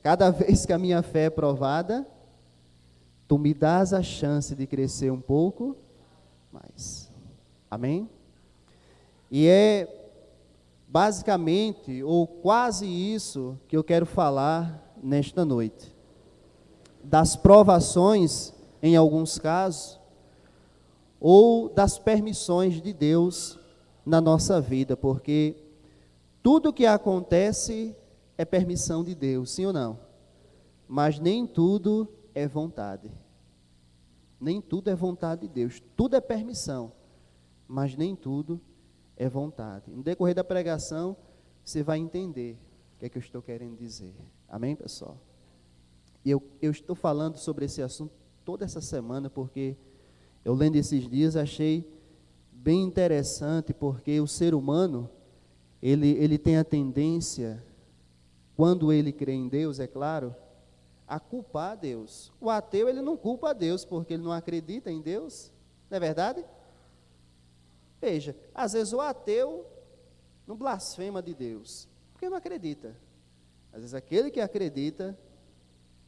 Cada vez que a minha fé é provada, tu me dás a chance de crescer um pouco mais. Amém? E é basicamente, ou quase isso, que eu quero falar nesta noite. Das provações, em alguns casos, ou das permissões de Deus na nossa vida, porque tudo que acontece é permissão de Deus, sim ou não? Mas nem tudo é vontade. Nem tudo é vontade de Deus. Tudo é permissão, mas nem tudo é vontade. No decorrer da pregação, você vai entender o que é que eu estou querendo dizer. Amém, pessoal? E eu estou falando sobre esse assunto toda essa semana, porque eu lendo esses dias achei bem interessante, porque o ser humano, ele tem a tendência, quando ele crê em Deus, é claro, a culpar a Deus. O ateu, ele não culpa a Deus, porque ele não acredita em Deus, não é verdade? Veja, às vezes o ateu não blasfema de Deus, porque não acredita. Às vezes aquele que acredita,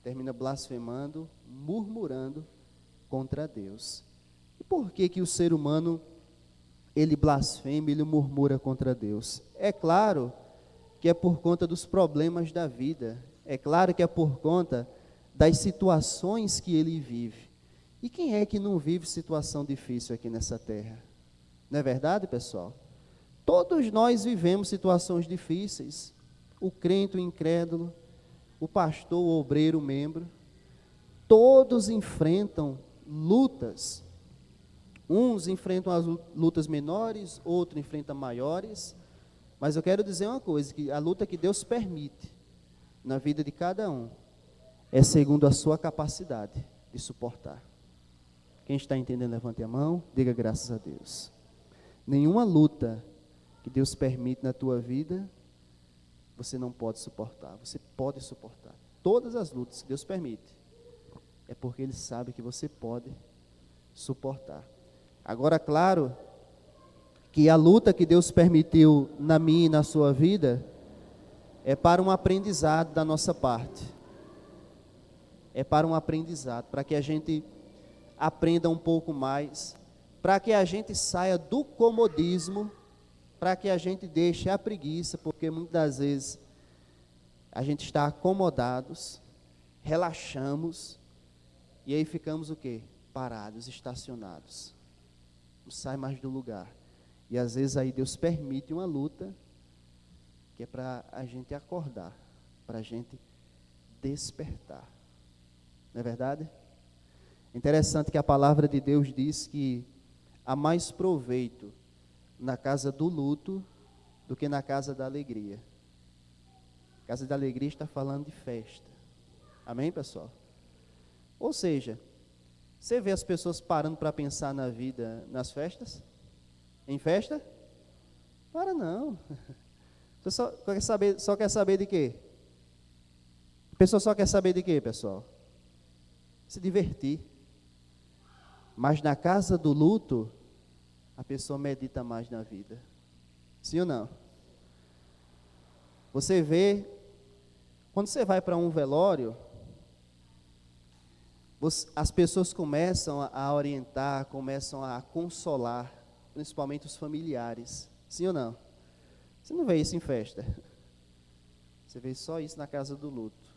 termina blasfemando, murmurando contra Deus. E por que que o ser humano, ele blasfema, ele murmura contra Deus? É claro que é por conta dos problemas da vida, é claro que é por conta das situações que ele vive. E quem é que não vive situação difícil aqui nessa terra? Não é verdade, pessoal? Todos nós vivemos situações difíceis. O crente, o incrédulo, o pastor, o obreiro, o membro, todos enfrentam lutas. Uns enfrentam as lutas menores, outros enfrentam maiores. Mas eu quero dizer uma coisa, que a luta que Deus permite na vida de cada um é segundo a sua capacidade de suportar. Quem está entendendo, levante a mão, diga graças a Deus. Nenhuma luta que Deus permite na tua vida, você não pode suportar. Você pode suportar. Todas as lutas que Deus permite, é porque Ele sabe que você pode suportar. Agora, claro, que a luta que Deus permitiu na minha e na sua vida, é para um aprendizado da nossa parte. É para um aprendizado, para que a gente aprenda um pouco mais, para que a gente saia do comodismo, para que a gente deixe a preguiça, porque muitas das vezes a gente está acomodados, relaxamos, e aí ficamos o quê? Parados, estacionados. Não sai mais do lugar. E às vezes aí Deus permite uma luta, que é para a gente acordar, para a gente despertar. Não é verdade? Interessante que a palavra de Deus diz que há mais proveito na casa do luto do que na casa da alegria. A casa da alegria está falando de festa. Amém, pessoal? Ou seja, você vê as pessoas parando para pensar na vida nas festas? Em festa? Para não. Você só quer saber de quê? A pessoa só quer saber de quê, pessoal? Se divertir. Mas na casa do luto, a pessoa medita mais na vida. Sim ou não? Você vê, quando você vai para um velório, as pessoas começam a orientar, começam a consolar, principalmente os familiares. Sim ou não? Você não vê isso em festa. Você vê só isso na casa do luto.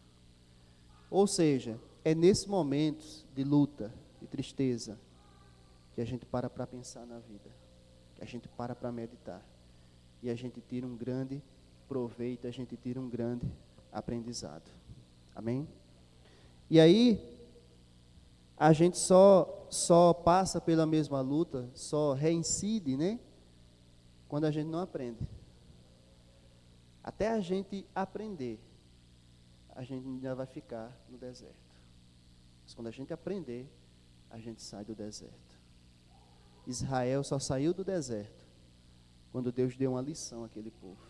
Ou seja, é nesses momentos de luta, de tristeza, que a gente para pensar na vida, que a gente para meditar, e a gente tira um grande proveito, a gente tira um grande aprendizado. Amém? E aí, a gente só passa pela mesma luta, só reincide, né? Quando a gente não aprende. Até a gente aprender, a gente ainda vai ficar no deserto. Mas quando a gente aprender, a gente sai do deserto. Israel só saiu do deserto quando Deus deu uma lição àquele povo.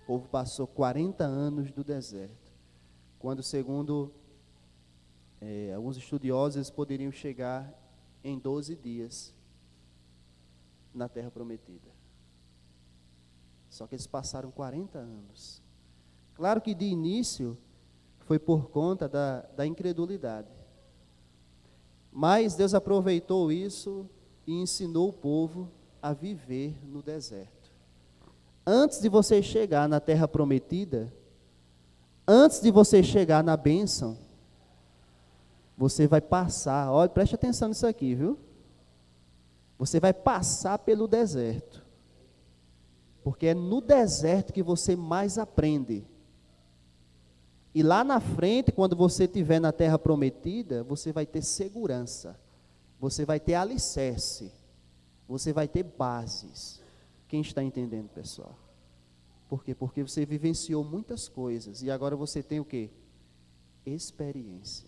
O povo passou 40 anos do deserto, quando, segundo alguns estudiosos, eles poderiam chegar em 12 dias na terra prometida. Só que eles passaram 40 anos. Claro que de início foi por conta da incredulidade. Mas Deus aproveitou isso e ensinou o povo a viver no deserto. Antes de você chegar na terra prometida, antes de você chegar na bênção, você vai passar, olha, preste atenção nisso aqui, viu? Você vai passar pelo deserto. Porque é no deserto que você mais aprende. E lá na frente, quando você estiver na terra prometida, você vai ter segurança, você vai ter alicerce, você vai ter bases. Quem está entendendo, pessoal? Por quê? Porque você vivenciou muitas coisas e agora você tem o quê? Experiência.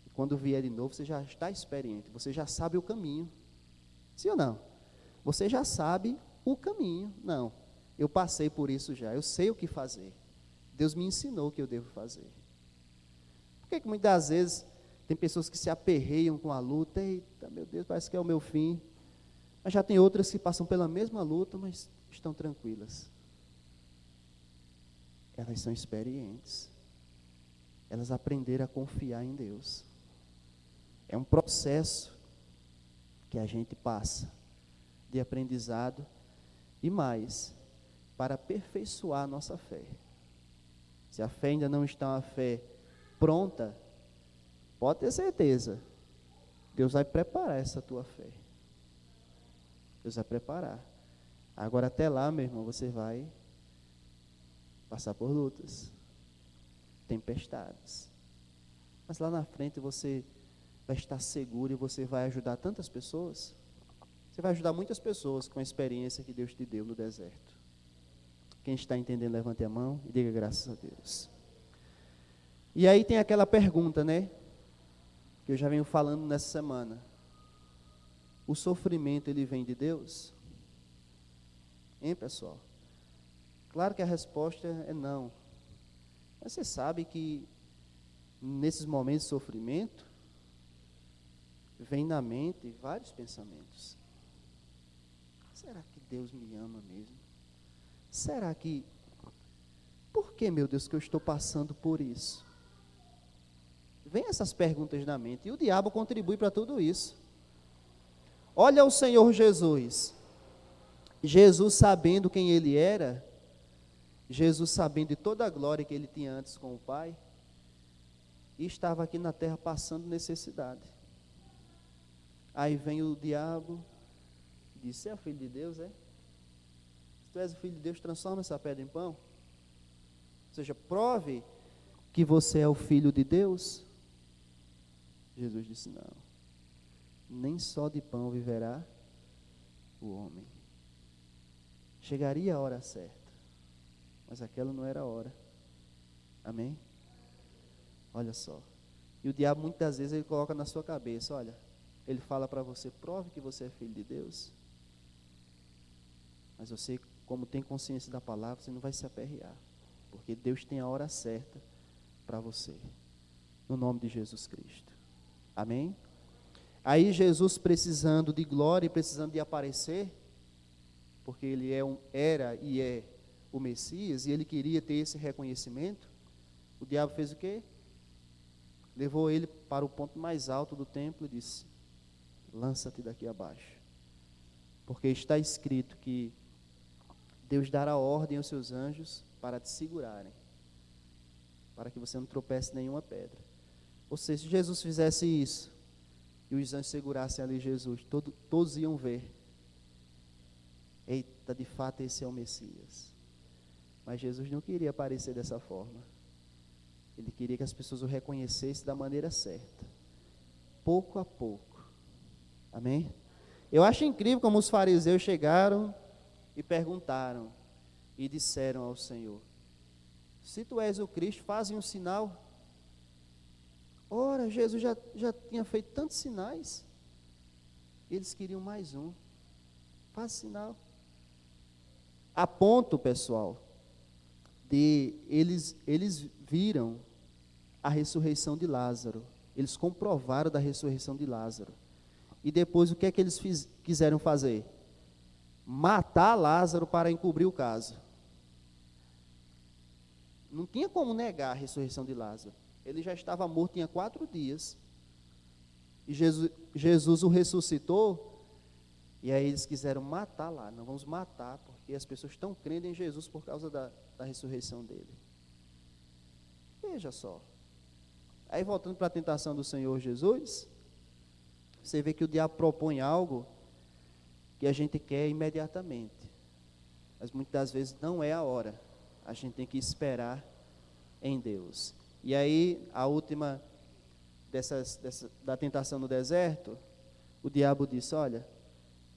E quando vier de novo, você já está experiente, você já sabe o caminho. Sim ou não? Você já sabe o caminho. Não, eu passei por isso já, eu sei o que fazer. Deus me ensinou o que eu devo fazer. Por que muitas vezes tem pessoas que se aperreiam com a luta? Eita, meu Deus, parece que é o meu fim. Mas já tem outras que passam pela mesma luta, mas estão tranquilas. Elas são experientes. Elas aprenderam a confiar em Deus. É um processo que a gente passa de aprendizado e mais, para aperfeiçoar a nossa fé. Se a fé ainda não está uma fé pronta, pode ter certeza, Deus vai preparar essa tua fé. Deus vai preparar. Agora até lá, meu irmão, você vai passar por lutas, tempestades. Mas lá na frente você vai estar seguro e você vai ajudar tantas pessoas. Você vai ajudar muitas pessoas com a experiência que Deus te deu no deserto. Quem está entendendo, levante a mão e diga graças a Deus. E aí tem aquela pergunta, né? Que eu já venho falando nessa semana. O sofrimento, ele vem de Deus? Hein, pessoal? Claro que a resposta é não. Mas você sabe que nesses momentos de sofrimento, vem na mente vários pensamentos. Será que Deus me ama mesmo? Será que, por que, meu Deus, que eu estou passando por isso? Vem essas perguntas na mente, e o diabo contribui para tudo isso. Olha o Senhor Jesus. Jesus sabendo quem ele era, Jesus sabendo de toda a glória que ele tinha antes com o Pai, e estava aqui na terra passando necessidade. Aí vem o diabo, diz, você é o filho de Deus, é? Se tu és o filho de Deus, transforma essa pedra em pão. Ou seja, prove que você é o filho de Deus. Jesus disse, não, nem só de pão viverá o homem. Chegaria a hora certa, mas aquela não era a hora. Amém? Olha só. E o diabo muitas vezes ele coloca na sua cabeça, olha, ele fala para você, prove que você é filho de Deus. Mas você, como tem consciência da palavra, você não vai se aperrear. Porque Deus tem a hora certa para você. No nome de Jesus Cristo. Amém? Aí Jesus precisando de glória e precisando de aparecer, porque ele era e é o Messias, e ele queria ter esse reconhecimento, o diabo fez o quê? Levou ele para o ponto mais alto do templo e disse, lança-te daqui abaixo. Porque está escrito que Deus dará ordem aos seus anjos para te segurarem, para que você não tropece nenhuma pedra. Ou seja, se Jesus fizesse isso, e os anjos segurassem ali Jesus, todos iam ver. Eita, de fato esse é o Messias. Mas Jesus não queria aparecer dessa forma. Ele queria que as pessoas o reconhecessem da maneira certa, pouco a pouco. Amém? Eu acho incrível como os fariseus chegaram e perguntaram e disseram ao Senhor, se tu és o Cristo, faze um sinal. Ora, Jesus já tinha feito tantos sinais. Eles queriam mais um. Faz sinal. A ponto, pessoal, de eles viram a ressurreição de Lázaro. Eles comprovaram da ressurreição de Lázaro. E depois o que é que eles quiseram fazer? Matar Lázaro para encobrir o caso. não tinha como negar a ressurreição de Lázaro. Ele já estava morto, tinha 4 dias. E Jesus o ressuscitou. E aí eles quiseram matar lá. Não, vamos matar, porque as pessoas estão crendo em Jesus por causa da ressurreição dele. Veja só. Aí voltando para a tentação do Senhor Jesus, você vê que o diabo propõe algo que a gente quer imediatamente. Mas muitas das vezes não é a hora. A gente tem que esperar em Deus. E aí, a última da tentação no deserto, o diabo disse, olha,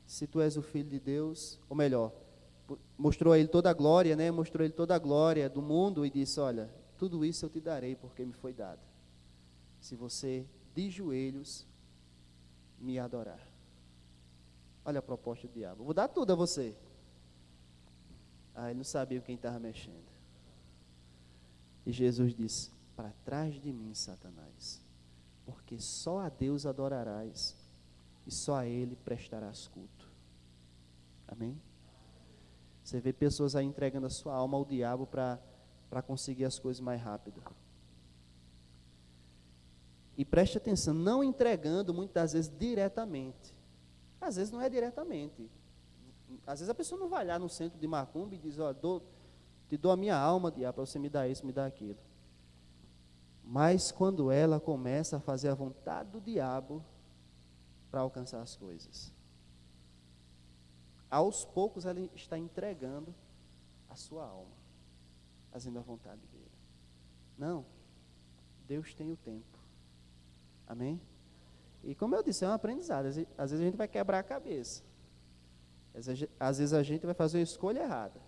se tu és o Filho de Deus, ou melhor, mostrou a ele toda a glória, né? Mostrou a ele toda a glória do mundo e disse, olha, tudo isso eu te darei porque me foi dado. Se você de joelhos me adorar. Olha a proposta do diabo. Vou dar tudo a você. Ah, ele não sabia quem estava mexendo. E Jesus disse, para trás de mim, Satanás, porque só a Deus adorarás e só a Ele prestarás culto. Amém? Você vê pessoas aí entregando a sua alma ao diabo para conseguir as coisas mais rápido. E preste atenção, não entregando muitas vezes diretamente. Às vezes não é diretamente. Às vezes a pessoa não vai lá no centro de macumba e diz, ó, te dou a minha alma, diabo, para você me dar isso, me dar aquilo. Mas quando ela começa a fazer a vontade do diabo para alcançar as coisas, aos poucos ela está entregando a sua alma, fazendo a vontade dele. Não, Deus tem o tempo. Amém? E como eu disse, é um aprendizado. Às vezes a gente vai quebrar a cabeça. Às vezes a gente vai fazer uma escolha errada.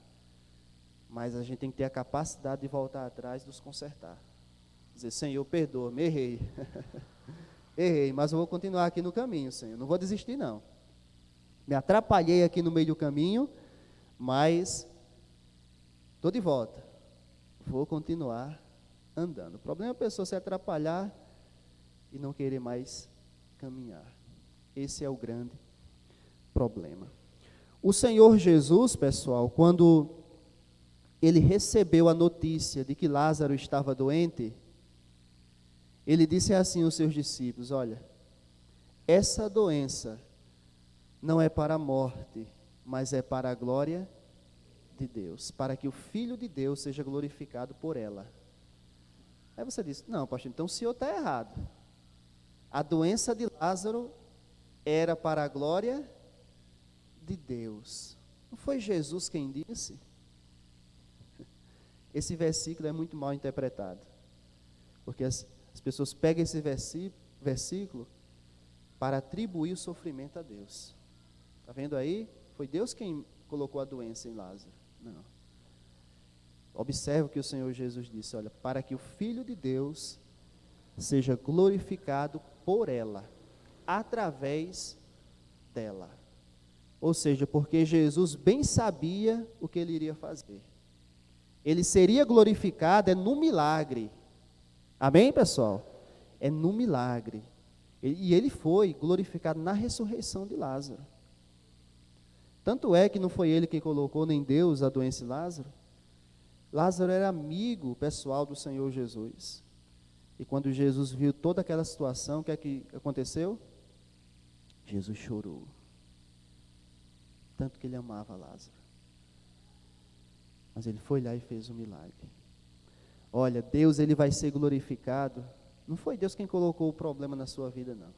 Mas a gente tem que ter a capacidade de voltar atrás e nos consertar. Dizer, Senhor, perdoa-me, errei. Errei, mas eu vou continuar aqui no caminho, Senhor. Não vou desistir, não. Me atrapalhei aqui no meio do caminho, mas estou de volta. Vou continuar andando. O problema é a pessoa se atrapalhar e não querer mais caminhar. Esse é o grande problema. O Senhor Jesus, pessoal, quando ele recebeu a notícia de que Lázaro estava doente, ele disse assim aos seus discípulos, olha, essa doença não é para a morte, mas é para a glória de Deus, para que o Filho de Deus seja glorificado por ela. Aí você diz, não, pastor, então o senhor está errado. A doença de Lázaro era para a glória de Deus. Não foi Jesus quem disse? Esse versículo é muito mal interpretado, porque as pessoas pegam esse versículo para atribuir o sofrimento a Deus. Está vendo aí? Foi Deus quem colocou a doença em Lázaro. Não. Observe o que o Senhor Jesus disse, olha, para que o Filho de Deus seja glorificado por ela, através dela. Ou seja, porque Jesus bem sabia o que ele iria fazer. Ele seria glorificado no milagre. Amém, pessoal? É no milagre. E ele foi glorificado na ressurreição de Lázaro. Tanto é que não foi ele quem colocou, nem Deus, a doença em Lázaro. Lázaro era amigo pessoal do Senhor Jesus. E quando Jesus viu toda aquela situação, o que é que aconteceu? Jesus chorou. Tanto que ele amava Lázaro. Mas ele foi lá e fez um milagre. Olha, Deus, ele vai ser glorificado. Não foi Deus quem colocou o problema na sua vida, não.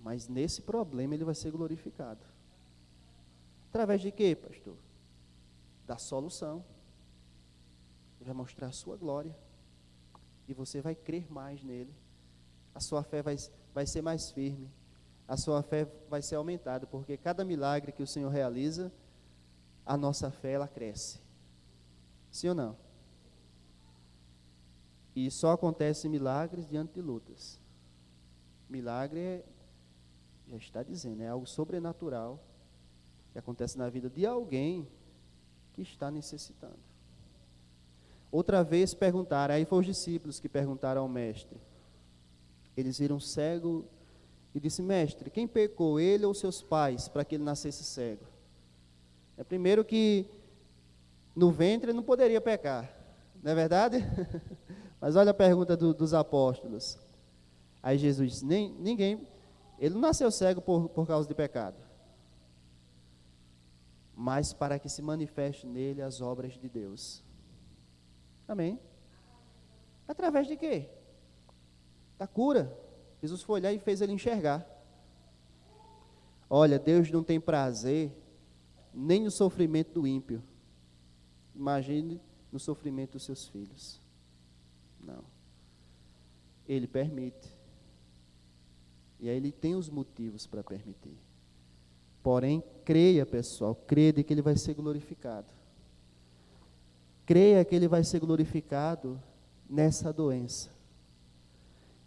Mas nesse problema ele vai ser glorificado. Através de quê, pastor? Da solução. Ele vai mostrar a sua glória. E você vai crer mais nele. A sua fé vai ser mais firme. A sua fé vai ser aumentada, porque cada milagre que o Senhor realiza, a nossa fé, ela cresce. Sim ou não? E só acontece milagres diante de lutas. Milagre, já está dizendo, é algo sobrenatural que acontece na vida de alguém que está necessitando. Outra vez perguntaram, aí foram os discípulos que perguntaram ao mestre. Eles viram cego e disse, mestre, quem pecou, ele ou seus pais, para que ele nascesse cego? É primeiro que no ventre ele não poderia pecar, Não é verdade? Mas olha a pergunta dos apóstolos. Aí Jesus disse, ninguém, ele não nasceu cego por causa de pecado, mas para que se manifeste nele as obras de Deus. Amém? Através de quê? Da cura. Jesus foi lá e fez ele enxergar. Olha, Deus não tem prazer nem no sofrimento do ímpio. Imagine no sofrimento dos seus filhos. Não. Ele permite. E aí ele tem os motivos para permitir. Porém, creia, pessoal, creia de que ele vai ser glorificado. Creia que ele vai ser glorificado nessa doença.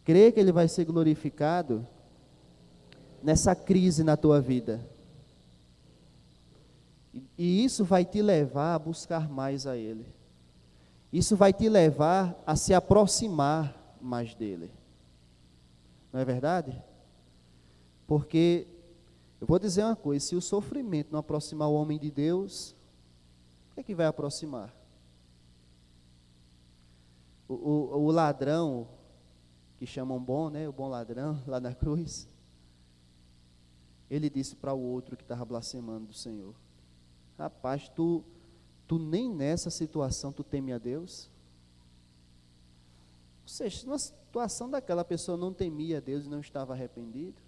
Creia que ele vai ser glorificado nessa crise na tua vida. E isso vai te levar a buscar mais a ele. Isso vai te levar a se aproximar mais dele. Não é verdade? Porque, eu vou dizer uma coisa, se o sofrimento não aproximar o homem de Deus, o que é que vai aproximar? O ladrão, que chamam bom, né? O bom ladrão, lá na cruz, ele disse para o outro que estava blasfemando do Senhor, rapaz, tu nem nessa situação tu teme a Deus? Ou seja, numa situação daquela pessoa não temia a Deus e não estava arrependido,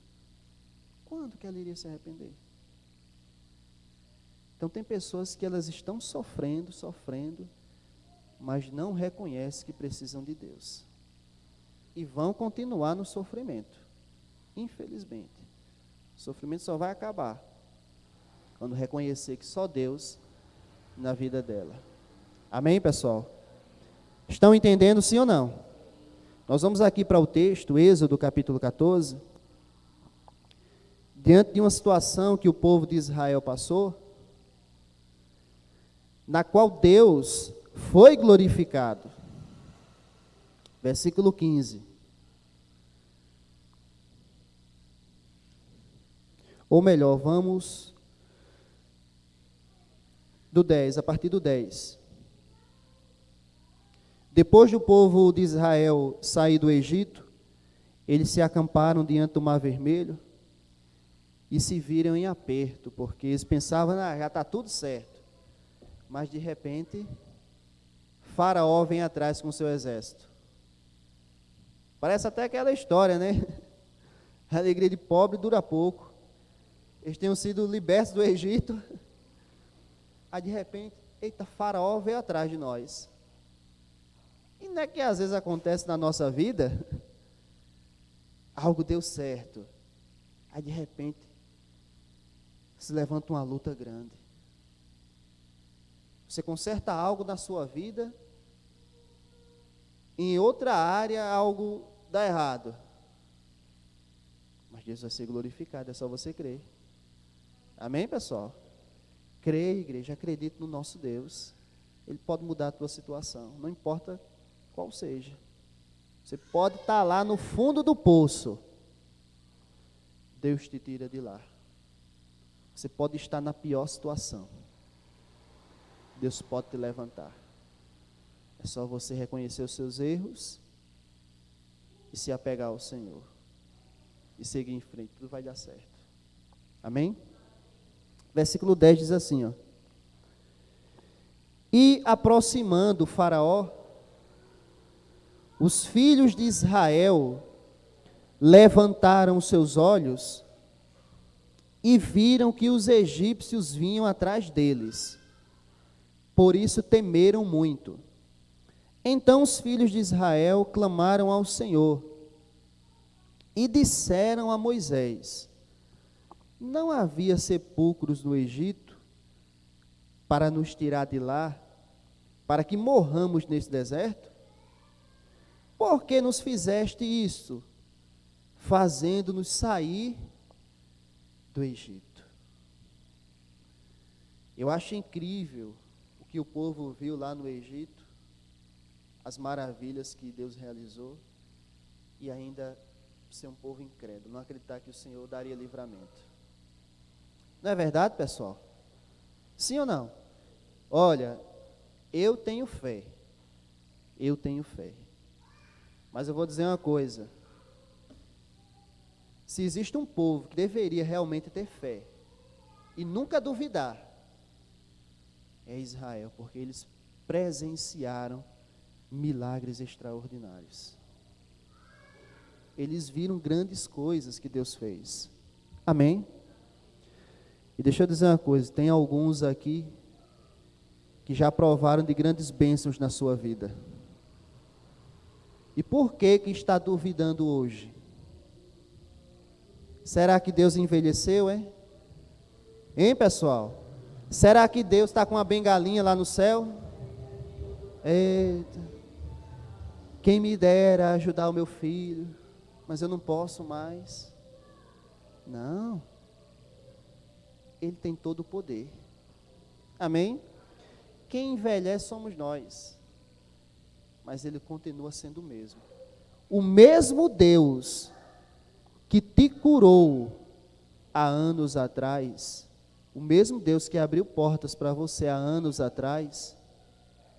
quando que ela iria se arrepender? Então tem pessoas que elas estão sofrendo, mas não reconhecem que precisam de Deus. E vão continuar no sofrimento. Infelizmente. O sofrimento só vai acabar quando reconhecer que só Deus na vida dela. Amém, pessoal? Estão entendendo, sim ou não? Nós vamos aqui para o texto, Êxodo capítulo 14. Diante de uma situação que o povo de Israel passou, na qual Deus foi glorificado. Versículo 15. Ou melhor, vamos do 10, a partir do 10. Depois do povo de Israel sair do Egito, eles se acamparam diante do Mar Vermelho e se viram em aperto, porque eles pensavam, já está tudo certo. Mas de repente, Faraó vem atrás com seu exército. Parece até aquela história, né? A alegria de pobre dura pouco. Eles tinham sido libertos do Egito. Aí de repente, eita, Faraó veio atrás de nós. E não é que às vezes acontece na nossa vida, algo deu certo. Aí de repente, se levanta uma luta grande. Você conserta algo na sua vida, em outra área algo dá errado. Mas Deus vai ser glorificado, é só você crer. Amém, pessoal? Creia, igreja, acredite no nosso Deus. Ele pode mudar a tua situação, não importa qual seja. Você pode estar lá no fundo do poço, Deus te tira de lá. Você pode estar na pior situação, Deus pode te levantar. É só você reconhecer os seus erros e se apegar ao Senhor e seguir em frente, tudo vai dar certo. Amém? Versículo 10 diz assim, ó: E aproximando o Faraó, os filhos de Israel levantaram seus olhos e viram que os egípcios vinham atrás deles. Por isso temeram muito. Então os filhos de Israel clamaram ao Senhor e disseram a Moisés: Não havia sepulcros no Egito para nos tirar de lá, para que morramos nesse deserto? Por que nos fizeste isso, fazendo-nos sair do Egito? Eu acho incrível o que o povo viu lá no Egito, as maravilhas que Deus realizou, e ainda ser um povo incrédulo, não acreditar que o Senhor daria livramento. Não é verdade, pessoal? Sim ou não? Olha, eu tenho fé Eu tenho fé. Mas eu vou dizer uma coisa. Se existe um povo que deveria realmente ter fé e nunca duvidar, é Israel, porque eles presenciaram milagres extraordinários. Eles viram grandes coisas que Deus fez. Amém? E deixa eu dizer uma coisa, tem alguns aqui que já provaram de grandes bênçãos na sua vida. E por que está duvidando hoje? Será que Deus envelheceu, hein? Hein, pessoal? Será que Deus está com uma bengalinha lá no céu? Eita, quem me dera ajudar o meu filho, mas eu não posso mais. Não. Ele tem todo o poder. Amém? Quem envelhece somos nós. Mas Ele continua sendo o mesmo. O mesmo Deus que te curou há anos atrás, o mesmo Deus que abriu portas para você há anos atrás,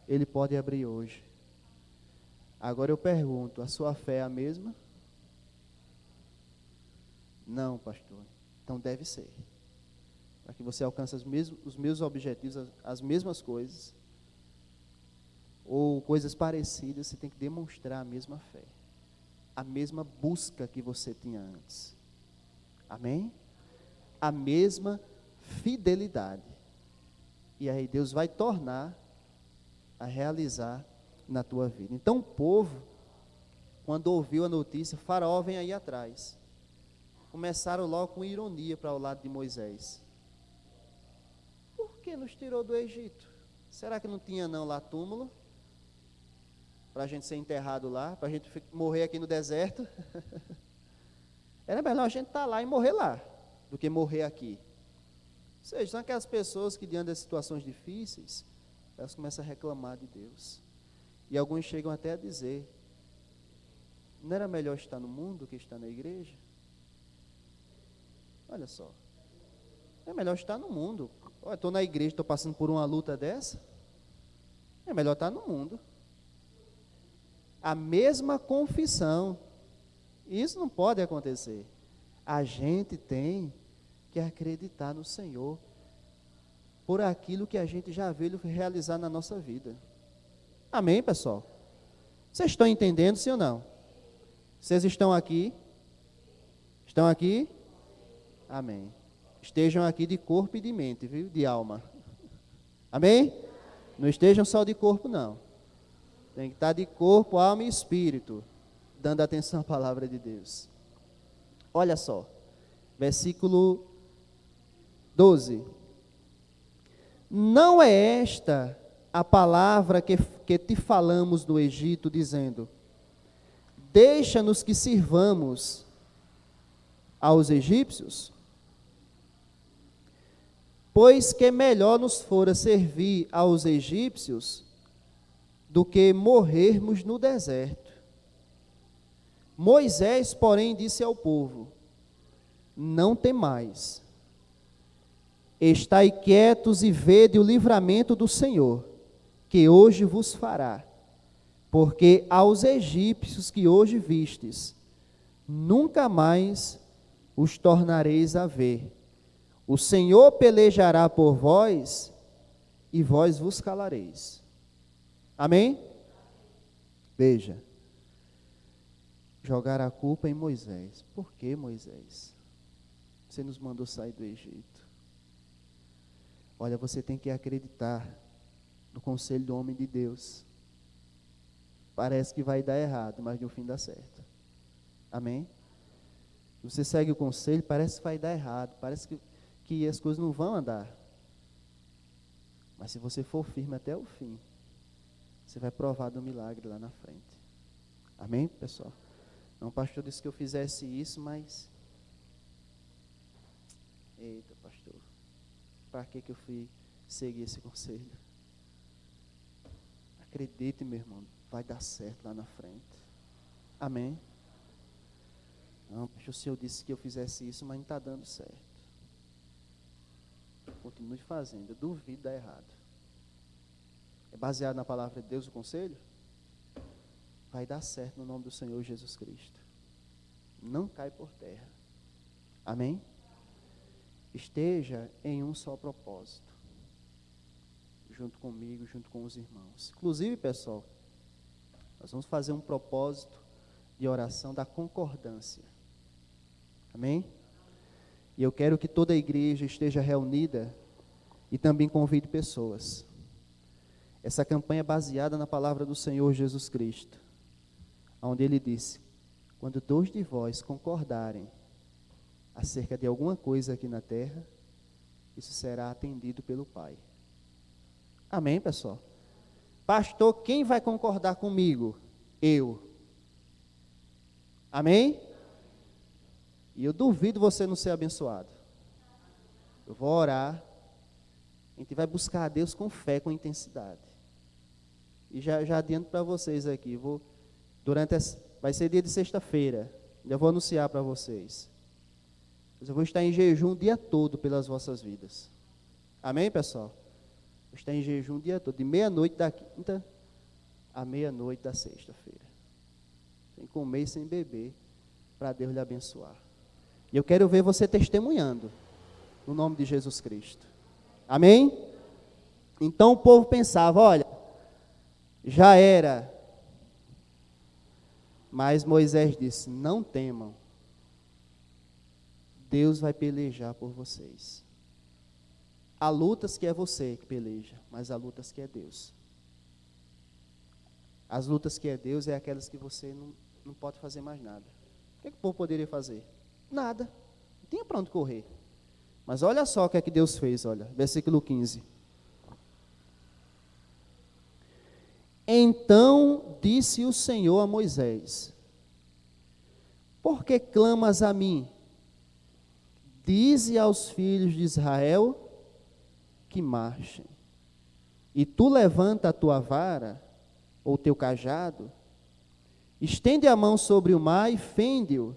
Ele pode abrir hoje. Agora eu pergunto, a sua fé é a mesma? Não, pastor. Então deve ser. Para que você alcance os mesmos objetivos, as mesmas coisas, ou coisas parecidas, você tem que demonstrar a mesma fé, a mesma busca que você tinha antes. Amém? A mesma fidelidade. E aí Deus vai tornar a realizar na tua vida. Então o povo, quando ouviu a notícia, Faraó vem aí atrás. Começaram logo com ironia para o lado de Moisés. Por que nos tirou do Egito? Será que não tinha não lá túmulo? Para a gente ser enterrado lá, para a gente morrer aqui no deserto? Era melhor a gente estar lá e morrer lá, do que morrer aqui. Ou seja, são aquelas pessoas que diante das situações difíceis, elas começam a reclamar de Deus. E alguns chegam até a dizer, não era melhor estar no mundo do que estar na igreja? Olha só, é melhor estar no mundo. Olha, estou na igreja, estou passando por uma luta dessa, é melhor estar no mundo. A mesma confissão, isso não pode acontecer. A gente tem que acreditar no Senhor, por aquilo que a gente já viu Ele realizar na nossa vida. Amém, pessoal? Vocês estão entendendo, sim ou não? Vocês estão aqui? Estão aqui? Amém. Estejam aqui de corpo e de mente, viu? De alma. Amém? Não estejam só de corpo, não. Tem que estar de corpo, alma e espírito, dando atenção à palavra de Deus. Olha só, versículo 12. Não é esta a palavra que te falamos no Egito, dizendo, deixa-nos que sirvamos aos egípcios? Pois que melhor nos fora servir aos egípcios do que morrermos no deserto. Moisés, porém, disse ao povo, não temais, estai quietos e vede o livramento do Senhor, que hoje vos fará, porque aos egípcios que hoje vistes, nunca mais os tornareis a ver. O Senhor pelejará por vós, e vós vos calareis. Amém? Veja, jogar a culpa em Moisés. Por que, Moisés? Você nos mandou sair do Egito. Olha, você tem que acreditar no conselho do homem de Deus. Parece que vai dar errado, mas no fim dá certo. Amém? Você segue o conselho, parece que vai dar errado, parece que as coisas não vão andar. Mas se você for firme até o fim, você vai provar do milagre lá na frente. Amém, pessoal? Não, o pastor disse que eu fizesse isso, mas... Eita, pastor, para que eu fui seguir esse conselho? Acredite, meu irmão, vai dar certo lá na frente. Amém? Não, pastor, o Senhor disse que eu fizesse isso, mas não está dando certo. Continue fazendo, eu duvido dar errado. É baseado na palavra de Deus o conselho? vai dar certo no nome do Senhor Jesus Cristo. Não cai por terra. Amém? Esteja em um só propósito, junto comigo, junto com os irmãos. Inclusive, pessoal, nós vamos fazer um propósito de oração da concordância. Amém? E eu quero que toda a igreja esteja reunida e também convide pessoas. Essa campanha é baseada na palavra do Senhor Jesus Cristo, onde Ele disse: quando 2 de vós concordarem acerca de alguma coisa aqui na terra, isso será atendido pelo Pai. Amém, pessoal? Pastor, quem vai concordar comigo? Eu. Amém? E eu duvido você não ser abençoado. Eu vou orar, a gente vai buscar a Deus com fé, com intensidade. E já adianto para vocês aqui, vai ser dia de sexta-feira, já vou anunciar para vocês. Mas eu vou estar em jejum o dia todo pelas vossas vidas. Amém, pessoal? Vou estar em jejum o dia todo, de meia-noite da quinta à meia-noite da sexta-feira. Sem comer e sem beber, para Deus lhe abençoar. E eu quero ver você testemunhando, no nome de Jesus Cristo. Amém? Então o povo pensava, olha, já era. Mas Moisés disse: não temam, Deus vai pelejar por vocês. Há lutas que é você que peleja, mas há lutas que é Deus. As lutas que é Deus é aquelas que você não pode fazer mais nada. O que o povo poderia fazer? Nada. Não tinha para onde correr. Mas olha só o que é que Deus fez, olha, versículo 15. Então disse o Senhor a Moisés: por que clamas a mim? Dize aos filhos de Israel que marchem. E tu levanta a tua vara, ou teu cajado, estende a mão sobre o mar e fende-o,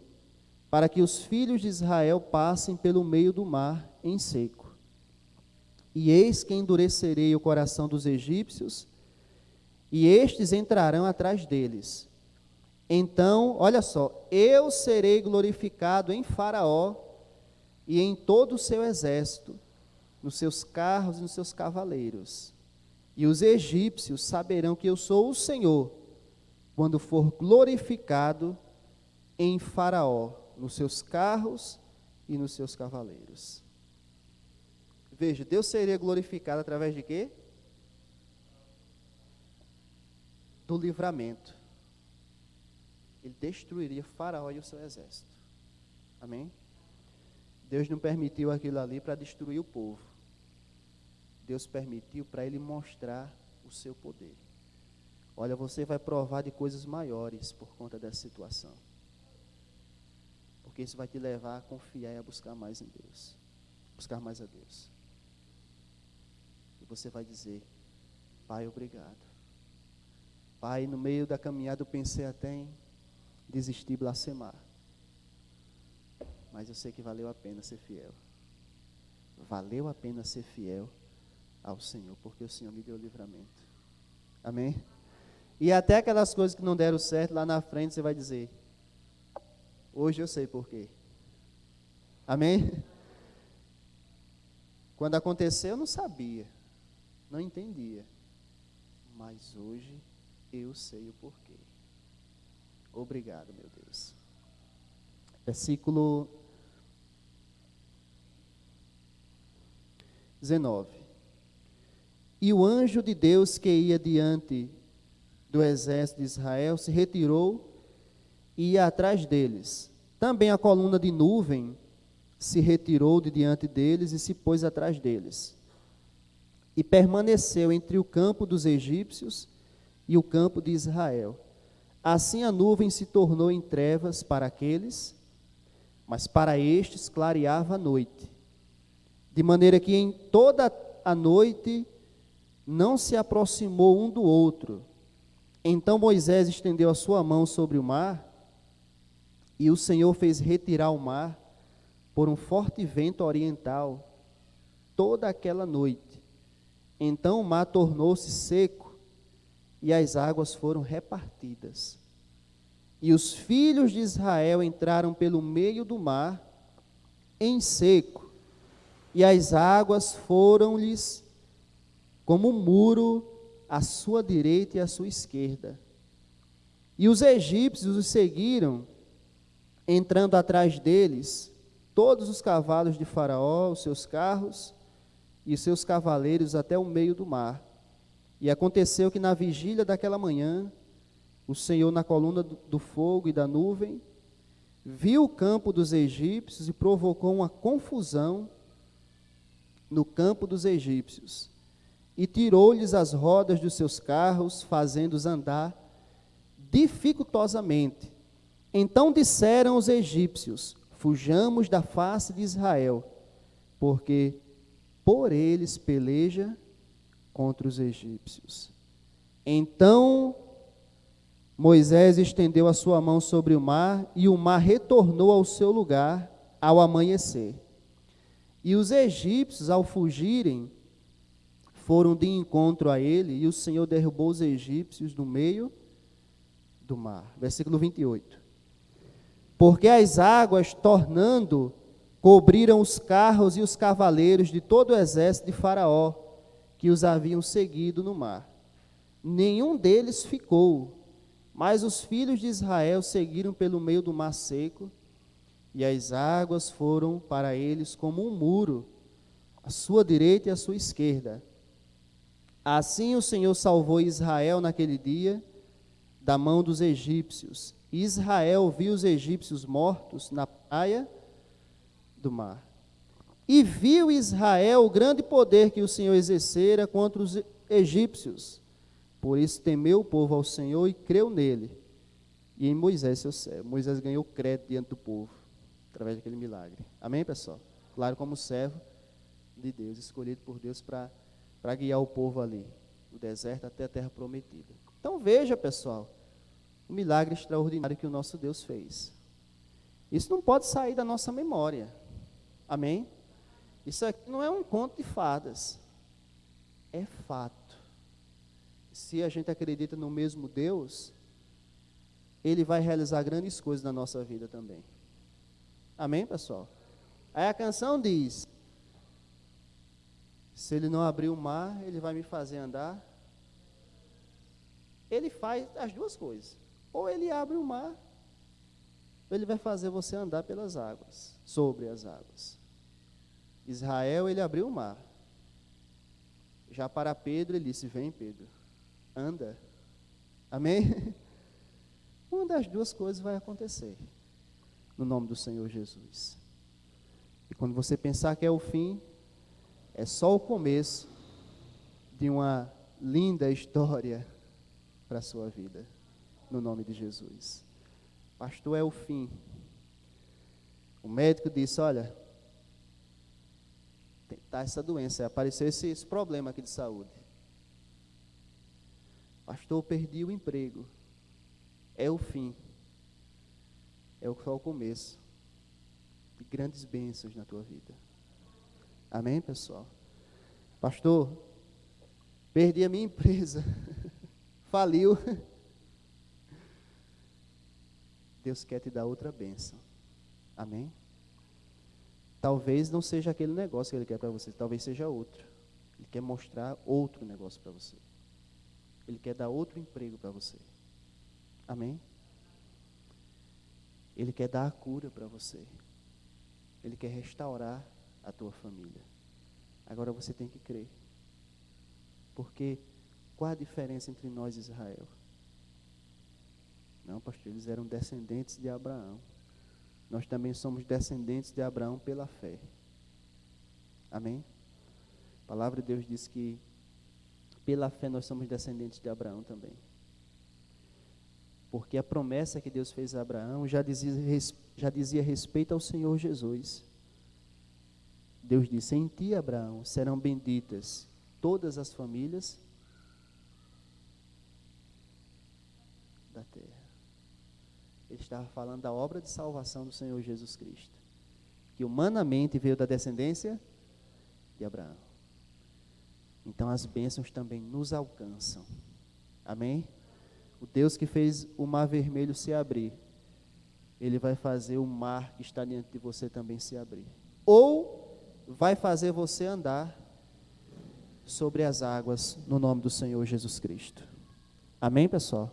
para que os filhos de Israel passem pelo meio do mar em seco. E eis que endurecerei o coração dos egípcios, e estes entrarão atrás deles. Então, olha só, eu serei glorificado em Faraó e em todo o seu exército, nos seus carros e nos seus cavaleiros. E os egípcios saberão que eu sou o Senhor, quando for glorificado em Faraó, nos seus carros e nos seus cavaleiros. Veja, Deus seria glorificado através de quê? Do livramento. Ele destruiria Faraó e o seu exército. Amém? Deus não permitiu aquilo ali para destruir o povo. Deus permitiu para ele mostrar o seu poder. Olha, você vai provar de coisas maiores por conta dessa situação. Porque isso vai te levar a confiar e a buscar mais em Deus. Buscar mais a Deus. E você vai dizer: Pai, obrigado. Pai, no meio da caminhada eu pensei até em desistir e blasfemar. Mas eu sei que valeu a pena ser fiel. Valeu a pena ser fiel ao Senhor, porque o Senhor me deu livramento. Amém? E até aquelas coisas que não deram certo, lá na frente você vai dizer: hoje eu sei por quê. Amém? Quando aconteceu eu não sabia, não entendia, mas hoje eu sei o porquê. Obrigado, meu Deus. Versículo 19. E o anjo de Deus que ia diante do exército de Israel se retirou e ia atrás deles. Também a coluna de nuvem se retirou de diante deles e se pôs atrás deles. E permaneceu entre o campo dos egípcios e o campo de Israel. Assim a nuvem se tornou em trevas para aqueles, mas para estes clareava a noite. De maneira que em toda a noite não se aproximou um do outro. Então Moisés estendeu a sua mão sobre o mar, e o Senhor fez retirar o mar por um forte vento oriental toda aquela noite. Então o mar tornou-se seco e as águas foram repartidas E os filhos de Israel entraram pelo meio do mar, em seco, e as águas foram-lhes como um muro à sua direita e à sua esquerda. E os egípcios os seguiram, entrando atrás deles, todos os cavalos de Faraó, os seus carros e os seus cavaleiros até o meio do mar. E aconteceu que na vigília daquela manhã, o Senhor, na coluna do fogo e da nuvem, viu o campo dos egípcios e provocou uma confusão no campo dos egípcios, e tirou-lhes as rodas dos seus carros, fazendo-os andar dificultosamente. Então disseram os egípcios: fujamos da face de Israel, porque por eles peleja contra os egípcios. Então Moisés estendeu a sua mão sobre o mar, e o mar retornou ao seu lugar ao amanhecer. E os egípcios, ao fugirem, foram de encontro a ele, e o Senhor derrubou os egípcios no meio do mar. Versículo 28. Porque as águas, tornando, cobriram os carros e os cavaleiros de todo o exército de Faraó, que os haviam seguido no mar. Nenhum deles ficou, mas os filhos de Israel seguiram pelo meio do mar seco, e as águas foram para eles como um muro, à sua direita e à sua esquerda. Assim o Senhor salvou Israel naquele dia da mão dos egípcios. E Israel viu os egípcios mortos na praia do mar. E viu Israel o grande poder que o Senhor exercera contra os egípcios. Por isso temeu o povo ao Senhor e creu nele. E em Moisés, seu servo. Moisés ganhou crédito diante do povo, através daquele milagre. Amém, pessoal? Claro, como servo de Deus, escolhido por Deus para guiar o povo ali, do deserto até a terra prometida. Então veja, pessoal, o milagre extraordinário que o nosso Deus fez. Isso não pode sair da nossa memória. Amém? Isso aqui não é um conto de fadas. É fato. Se a gente acredita no mesmo Deus, Ele vai realizar grandes coisas na nossa vida também. Amém, pessoal? Aí a canção diz: se Ele não abrir o mar, Ele vai me fazer andar. Ele faz as duas coisas. Ou Ele abre o mar, ou Ele vai fazer você andar pelas águas, sobre as águas. Israel, Ele abriu o mar. Já para Pedro, Ele disse: vem, Pedro, anda. Amém? Uma das duas coisas vai acontecer, no nome do Senhor Jesus. E quando você pensar que é o fim, é só o começo de uma linda história para a sua vida, no nome de Jesus. Pastor, é o fim. O médico disse: olha, tá essa doença, apareceu esse problema aqui de saúde. Pastor, eu perdi o emprego. É o fim. É só o começo de grandes bênçãos na tua vida. Amém, pessoal? Pastor, perdi a minha empresa. Faliu. Deus quer te dar outra bênção. Amém? Talvez não seja aquele negócio que Ele quer para você, talvez seja outro. Ele quer mostrar outro negócio para você. Ele quer dar outro emprego para você. Amém? Ele quer dar a cura para você. Ele quer restaurar a tua família. Agora você tem que crer. Porque qual a diferença entre nós e Israel? Não, pastor, eles eram descendentes de Abraão. Nós também somos descendentes de Abraão pela fé. Amém? A palavra de Deus diz que pela fé nós somos descendentes de Abraão também. Porque a promessa que Deus fez a Abraão já dizia respeito ao Senhor Jesus. Deus disse: em ti, Abraão, serão benditas todas as famílias da terra. Ele estava falando da obra de salvação do Senhor Jesus Cristo, que humanamente veio da descendência de Abraão. Então as bênçãos também nos alcançam. Amém? O Deus que fez o mar vermelho se abrir, Ele vai fazer o mar que está diante de você também se abrir. Ou vai fazer você andar sobre as águas no nome do Senhor Jesus Cristo. Amém, pessoal?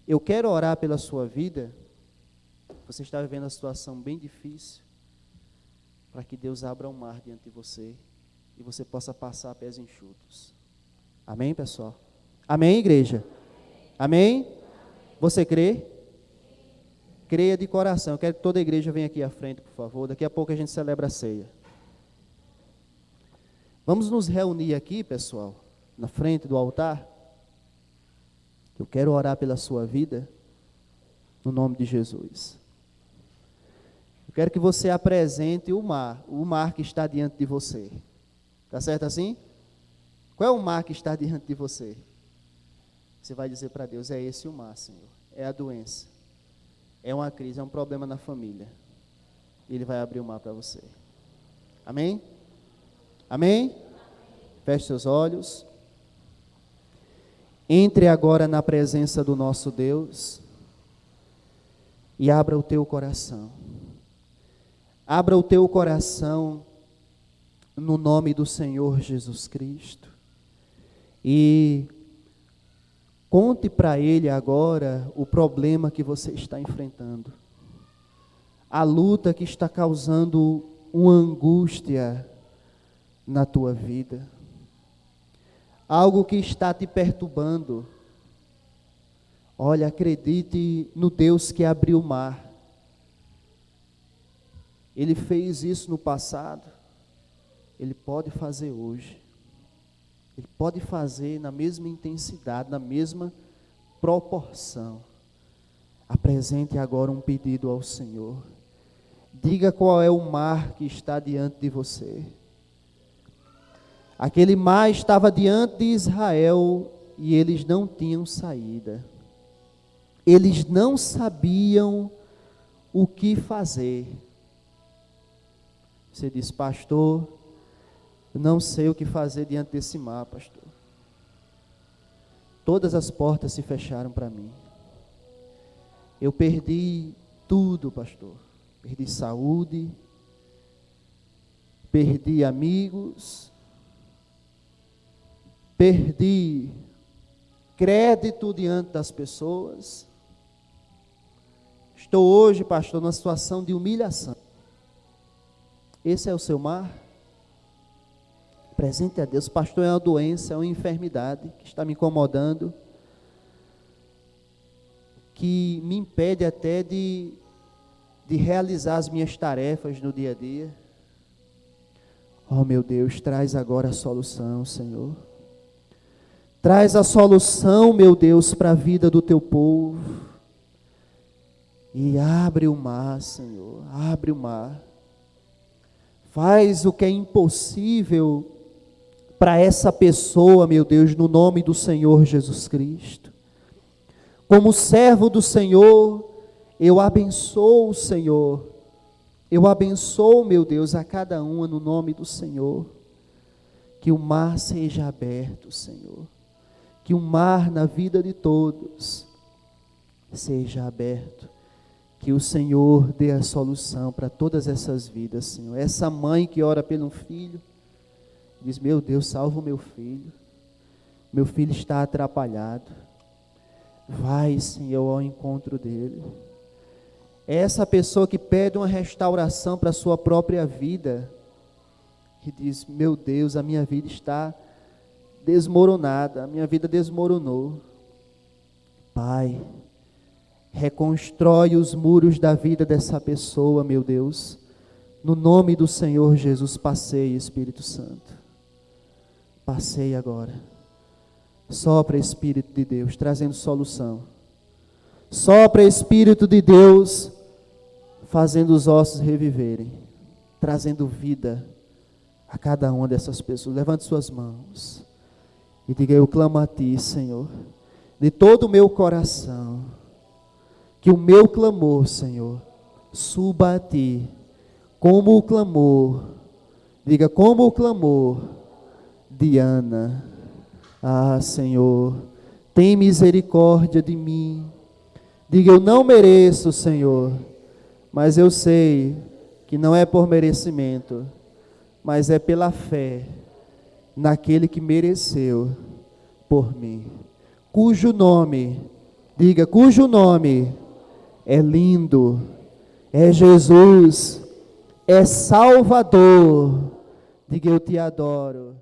Eu quero orar pela sua vida. Você está vivendo uma situação bem difícil, para que Deus abra um mar diante de você e você possa passar a pés enxutos. Amém, pessoal? Amém, igreja? Amém? Você crê? Creia de coração. Eu quero que toda a igreja venha aqui à frente, por favor. Daqui a pouco a gente celebra a ceia. Vamos nos reunir aqui, pessoal, na frente do altar. Eu quero orar pela sua vida, no nome de Jesus. Eu quero que você apresente o mar que está diante de você. Tá certo assim? Qual é o mar que está diante de você? Você vai dizer para Deus, é esse o mar, Senhor. É a doença. É uma crise, é um problema na família. Ele vai abrir o mar para você. Amém? Amém? Feche seus olhos. Entre agora na presença do nosso Deus e abra o teu coração. Abra o teu coração no nome do Senhor Jesus Cristo e conte para Ele agora o problema que você está enfrentando, a luta que está causando uma angústia na tua vida, algo que está te perturbando. Olha, acredite no Deus que abriu o mar. Ele fez isso no passado, Ele pode fazer hoje. Ele pode fazer na mesma intensidade, na mesma proporção. Apresente agora um pedido ao Senhor. Diga qual é o mar que está diante de você. Aquele mar estava diante de Israel e eles não tinham saída. Eles não sabiam o que fazer. Você diz, pastor, eu não sei o que fazer diante desse mar, pastor. Todas as portas se fecharam para mim. Eu perdi tudo, pastor. Perdi saúde, perdi amigos, perdi crédito diante das pessoas. Estou hoje, pastor, numa situação de humilhação. Esse é o seu mar? Presente a Deus. Pastor, é uma doença, é uma enfermidade que está me incomodando, que me impede até de realizar as minhas tarefas no dia a dia. Oh meu Deus, traz agora a solução, Senhor. Traz a solução, meu Deus, para a vida do teu povo. E abre o mar, Senhor, abre o mar. Faz o que é impossível para essa pessoa, meu Deus, no nome do Senhor Jesus Cristo. Como servo do Senhor, eu abençoo, Senhor. Eu abençoo, meu Deus, a cada uma no nome do Senhor. Que o mar seja aberto, Senhor. Que o mar na vida de todos seja aberto. Que o Senhor dê a solução para todas essas vidas, Senhor. Essa mãe que ora pelo filho, diz, meu Deus, salva o meu filho está atrapalhado. Vai, Senhor, ao encontro dele. Essa pessoa que pede uma restauração para a sua própria vida, que diz, meu Deus, a minha vida está desmoronada, a minha vida desmoronou. Pai, reconstrói os muros da vida dessa pessoa, meu Deus. No nome do Senhor Jesus, passeie, Espírito Santo. Passeie agora. Sopra, Espírito de Deus, trazendo solução. Sopra, Espírito de Deus, fazendo os ossos reviverem, trazendo vida a cada uma dessas pessoas. Levante suas mãos e diga, eu clamo a Ti, Senhor, de todo o meu coração, que o meu clamor, Senhor, suba a Ti, como o clamor, diga, como o clamor de Ana. Ah, Senhor, tem misericórdia de mim. Diga, eu não mereço, Senhor, mas eu sei que não é por merecimento, mas é pela fé naquele que mereceu por mim, cujo nome, diga, cujo nome é lindo, é Jesus, é Salvador. Diga, eu te adoro.